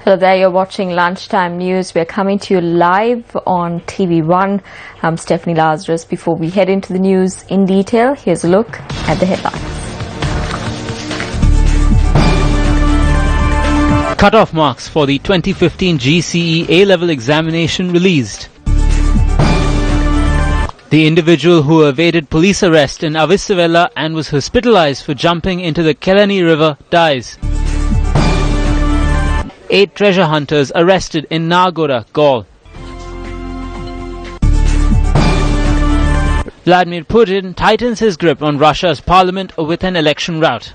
Hello there, you're watching Lunchtime News. We're coming to you live on TV1. I'm Stephanie Lazarus. Before we head into the news in detail, here's a look at the headlines. Cut-off marks for the 2015 GCE A-level examination released. The individual who evaded police arrest in Avisavela and was hospitalized for jumping into the Kelani River dies. 8 treasure hunters arrested in Nagoda, Gaul. Vladimir Putin tightens his grip on Russia's parliament with an election rout.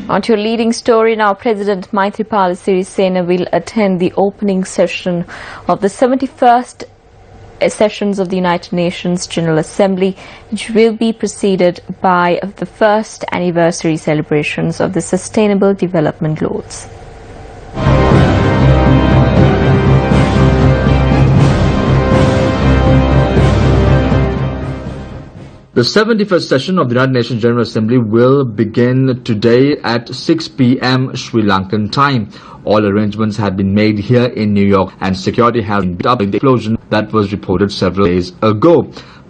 On to your leading story now. President Maithripala Sirisena will attend the opening session of the 71st sessions of the United Nations General Assembly, which will be preceded by the first anniversary celebrations of the Sustainable Development Goals. The 71st session of the United Nations General Assembly will begin today at 6 p.m. Sri Lankan time. All arrangements have been made here in New York, and security has been built up in the explosion that was reported several days ago.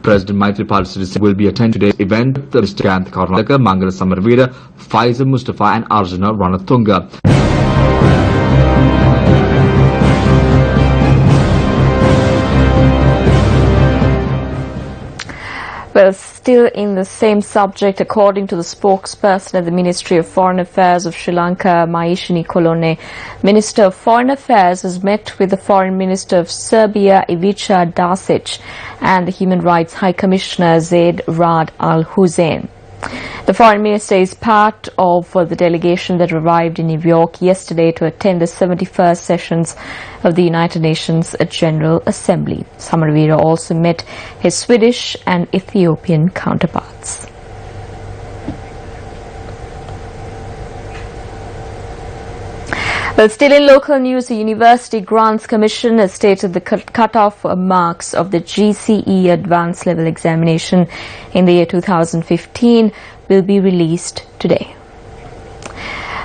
President Maithripala Sirisena will be attending today's event with Mr. Kathmandu, Mangala Samarveera, Faiza Mustafa and Arjuna Ranatunga. Well, still in the same subject, according to the spokesperson at the Ministry of Foreign Affairs of Sri Lanka, Maishini Kolone, Minister of Foreign Affairs has met with the Foreign Minister of Serbia, Ivica Dasic, and the Human Rights High Commissioner, Zaid Rad Al-Hussein. The Foreign Minister is part of the delegation that arrived in New York yesterday to attend the 71st sessions of the United Nations General Assembly. Samarveera also met his Swedish and Ethiopian counterparts. Well, still in local news, the University Grants Commission has stated the cut-off marks of the GCE Advanced Level Examination in the year 2015 will be released today.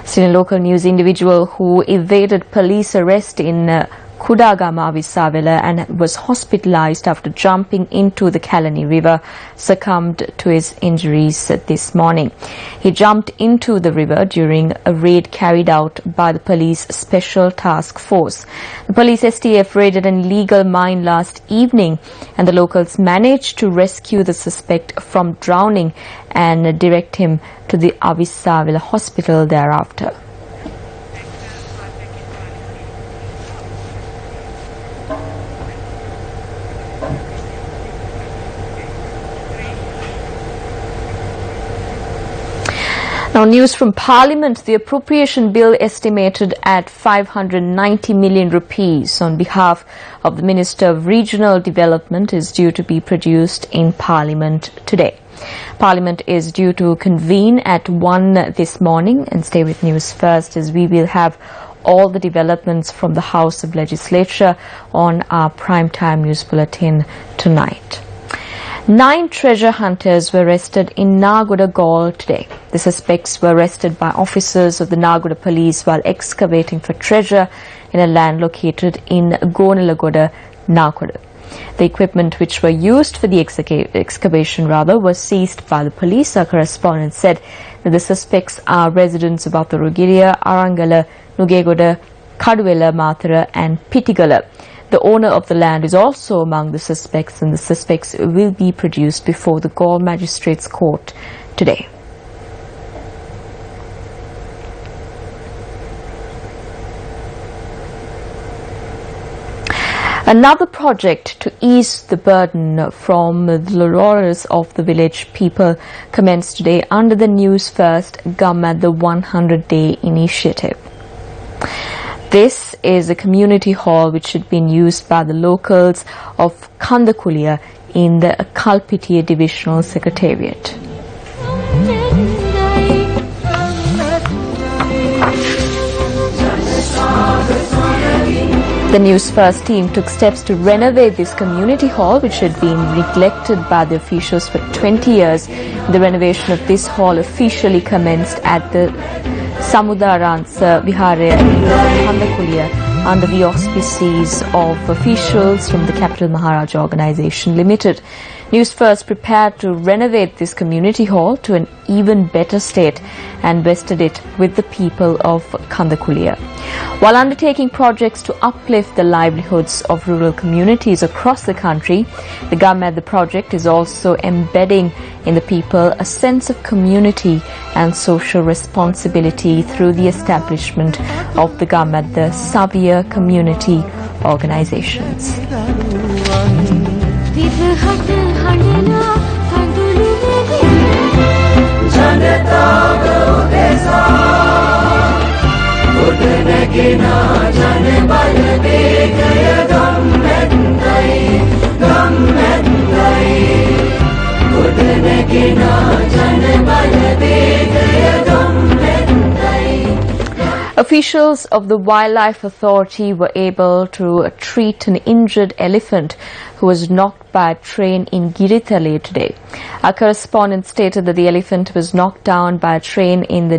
Still in local news, individual who evaded police arrest in Kudagama, Avisavela, and was hospitalized after jumping into the Kelani River succumbed to his injuries this morning. He jumped into the river during a raid carried out by the police special task force. The police STF raided an illegal mine last evening, and the locals managed to rescue the suspect from drowning and direct him to the Avisavela hospital thereafter. Now, news from Parliament. The appropriation bill estimated at 590 million rupees on behalf of the Minister of Regional Development is due to be produced in Parliament today. Parliament is due to convene at 1 this morning, and stay with News First as we will have all the developments from the House of Legislature on our primetime news bulletin tonight. 9 treasure hunters were arrested in Nagoda, Gaul today. The suspects were arrested by officers of the Nagoda police while excavating for treasure in a land located in Gonalagoda, Nagoda. The equipment which were used for the excavation was seized by the police. Our correspondent said that the suspects are residents of Athurugiria, Arangala, Nugegoda, Kaduwela, Mathura and Pitigala. The owner of the land is also among the suspects, and the suspects will be produced before the Gaul Magistrates Court today. Another project to ease the burden from the laurels of the village people commenced today under the News First Government the 100-day initiative. This is a community hall which had been used by the locals of Kandakulia in the Kalpitiya Divisional Secretariat. The News First team took steps to renovate this community hall, which had been neglected by the officials for 20 years. The renovation of this hall officially commenced at the Samudaransa Viharaya Kandakulia under the auspices of officials from the Capital Maharaja Organisation Limited. Newsfirst prepared to renovate this community hall to an even better state and vested it with the people of Kandakulia. While undertaking projects to uplift the livelihoods of rural communities across the country, the government the project is also embedding in the people a sense of community and social responsibility through the establishment of the government the Savia community organizations. Officials of the Wildlife Authority were able to treat an injured elephant who was knocked by a train in Giritale today. Our correspondent stated that the elephant was knocked down by a train in the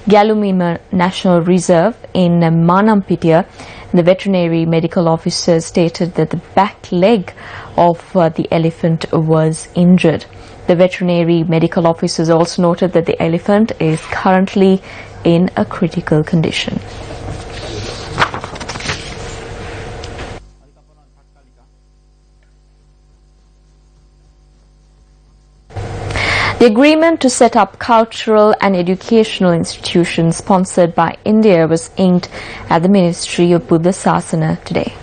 Galumima National Reserve in Manampitiya. The veterinary medical officer stated that the back leg of the elephant was injured. The veterinary medical officers also noted that the elephant is currently in a critical condition. The agreement to set up cultural and educational institutions sponsored by India was inked at the Ministry of Buddha Sasana today.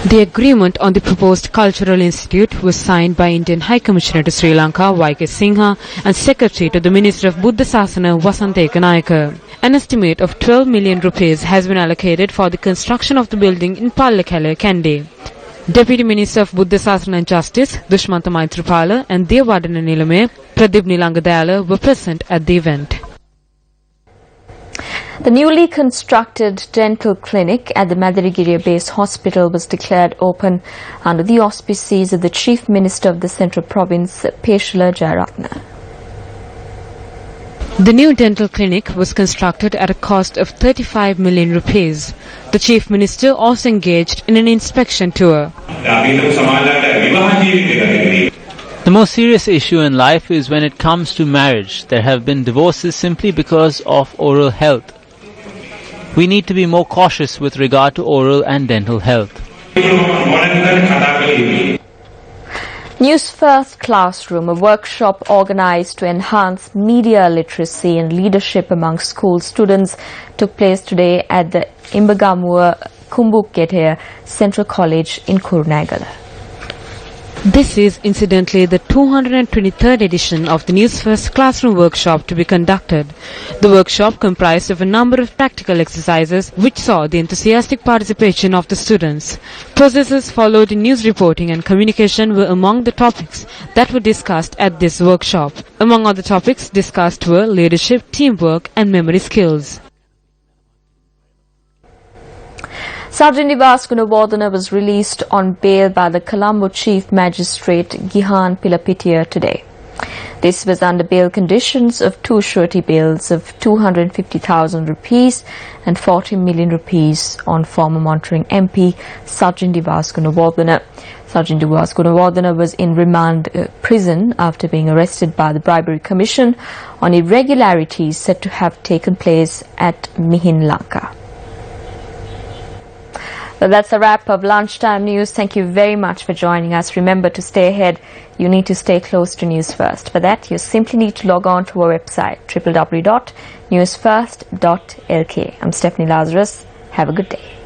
The agreement on the proposed Cultural Institute was signed by Indian High Commissioner to Sri Lanka, Y.K. Singha, and Secretary to the Minister of Buddha Sasana, Vasanta Ekanayaka. An estimate of 12 million rupees has been allocated for the construction of the building in Pallekele, Kandy. Deputy Minister of Buddha Sasana and Justice, Dushmanta Maitripala, and Devadana Nilame, Pradip Nilangadayala were present at the event. The newly constructed dental clinic at the Madaragiri Base Hospital was declared open under the auspices of the Chief Minister of the Central Province, Peshula Jayaratna. The new dental clinic was constructed at a cost of 35 million rupees. The Chief Minister also engaged in an inspection tour. The most serious issue in life is when it comes to marriage. There have been divorces simply because of oral health. We need to be more cautious with regard to oral and dental health. Newsfirst Classroom, a workshop organized to enhance media literacy and leadership among school students, took place today at the Imbagamua Kumbukete Central College in Kurunegala. This is incidentally the 223rd edition of the Newsfirst Classroom workshop to be conducted. The workshop comprised of a number of practical exercises which saw the enthusiastic participation of the students. Processes followed in news reporting and communication were among the topics that were discussed at this workshop. Among other topics discussed were leadership, teamwork and memory skills. Sajinivas Gunawardena was released on bail by the Colombo Chief Magistrate Gihan Pilapitiya today. This was under bail conditions of two surety bills of 250,000 rupees and 40 million rupees on former monitoring MP Sajinivas Gunawardena. Sajinivas Gunawardena was in remand prison after being arrested by the Bribery Commission on irregularities said to have taken place at Mihin, Lanka. Well, that's a wrap of Lunchtime News. Thank you very much for joining us. Remember to stay ahead. You need to stay close to Newsfirst. For that, you simply need to log on to our website, www.newsfirst.lk. I'm Stephanie Lazarus. Have a good day.